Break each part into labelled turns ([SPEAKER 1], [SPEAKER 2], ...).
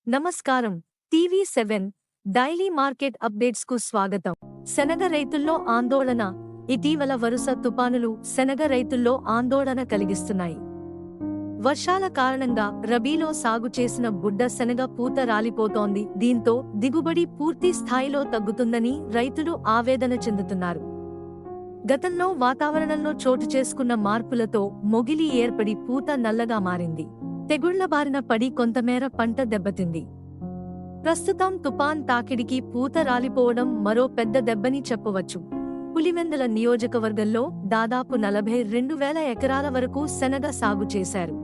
[SPEAKER 1] నమస్కారం. టీవీ7 daily market updates కు స్వాగతం. శనగ రైతుల్లో ఆందోళన. ఇటీవల వరుస తుపానులు శనగ రైతుల్లో ఆందోళన కలిగిస్తున్నాయి. వర్షాల కారణంగా రబీలో సాగు చేసిన బుడ్డ శనగ పూత రాలిపోతోంది. దీంతో దిగుబడి పూర్తి స్థాయిలో తగ్గుతుందని రైతులు ఆవేదన చెందుతున్నారు. గతంలో వాతావరణంలో చోటు చేసుకున్న మార్పులతో మొగిలి ఏర్పడి పూత నల్లగా మారింది. తెగుళ్ల బారిన పడి కొంతమేర పంట దెబ్బతింది. ప్రస్తుతం తుపాన్ తాకిడికి పూత రాలిపోవడం మరో పెద్ద దెబ్బని చెప్పవచ్చు. పులివెందుల నియోజకవర్గంలో దాదాపు 42,000 ఎకరాల వరకు శనగ సాగు చేశారు.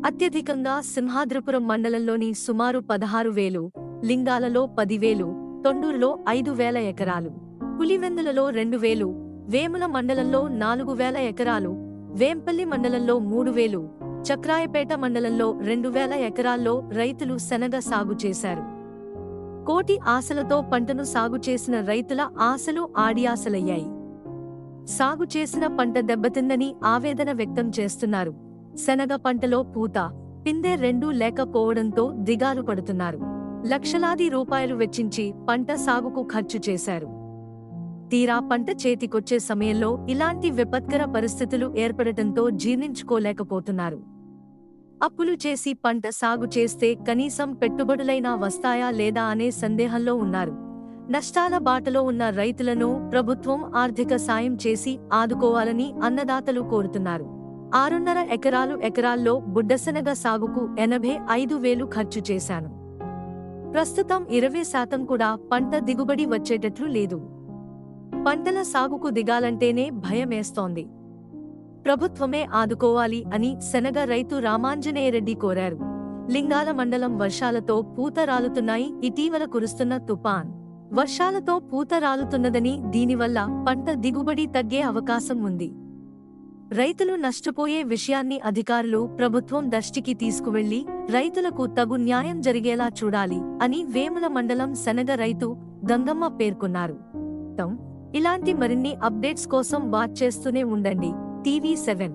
[SPEAKER 1] అత్యధికంగా సింహాద్రిపురం మండలంలోని సుమారు 16,000, లింగాలలో 10,000, తొండూరులో 5,000 ఎకరాలు, పులివెందులలో 2,000, వేముల మండలంలో 4,000 ఎకరాలు, వేంపల్లి మండలంలో 3,000, చక్రాయపేట మండలంలో 2,000 ఎకరాల్లో రైతులు శనగ సాగు చేశారు. కోటి ఆశలతో పంటను సాగు చేసిన రైతుల ఆశలు ఆడియాసలయ్యాయి. సాగు చేసిన పంట దెబ్బతిందని ఆవేదన వ్యక్తం చేస్తున్నారు. శనగ పంటలో పూత, పిందె రెండూ లేకపోవడంతో దిగాలు పడుతున్నారు. లక్షలాది రూపాయలు వెచ్చించి పంట సాగుకు ఖర్చు చేశారు. తీరా పంట చేతికొచ్చే సమయంలో ఇలాంటి విపత్కర పరిస్థితులు ఏర్పడటంతో జీర్ణించుకోలేకపోతున్నారు. అప్పులు చేసి పంట సాగు చేస్తే కనీసం పెట్టుబడులైనా వస్తాయా లేదా అనే సందేహంలో ఉన్నారు. నష్టాల బాటలో ఉన్న రైతులను ప్రభుత్వం ఆర్థిక సాయం చేసి ఆదుకోవాలని అన్నదాతలు కోరుతున్నారు. 6.5 ఎకరాల్లో బుడ్డశనగ సాగుకు 85,000 ఖర్చు చేశాను. ప్రస్తుతం 20% కూడా పంట దిగుబడి వచ్చేటట్లు లేదు. పంటల సాగుకు దిగాలంటేనే భయమేస్తోంది. ప్రభుత్వమే ఆదుకోవాలి అని శనగ రైతు రామాంజనేయరెడ్డి కోరారు. లింగాల మండలం వర్షాలతో పూత రాలుతున్నాయి. ఇటీవల కురుస్తున్న తుపాన్ వర్షాలతో పూత రాలుతున్నదని, దీనివల్ల పంట దిగుబడి తగ్గే అవకాశం ఉంది. రైతులు నష్టపోయే విషయాన్ని అధికారులు ప్రభుత్వం దృష్టికి తీసుకువెళ్లి రైతులకు తగు న్యాయం జరిగేలా చూడాలి అని వేముల మండలం శనగ రైతు గంగమ్మ పేర్కొన్నారు. ఇలాంటి మరిన్ని అప్డేట్స్ కోసం వాచ్ చేస్తూనే ఉండండి టీవీ7.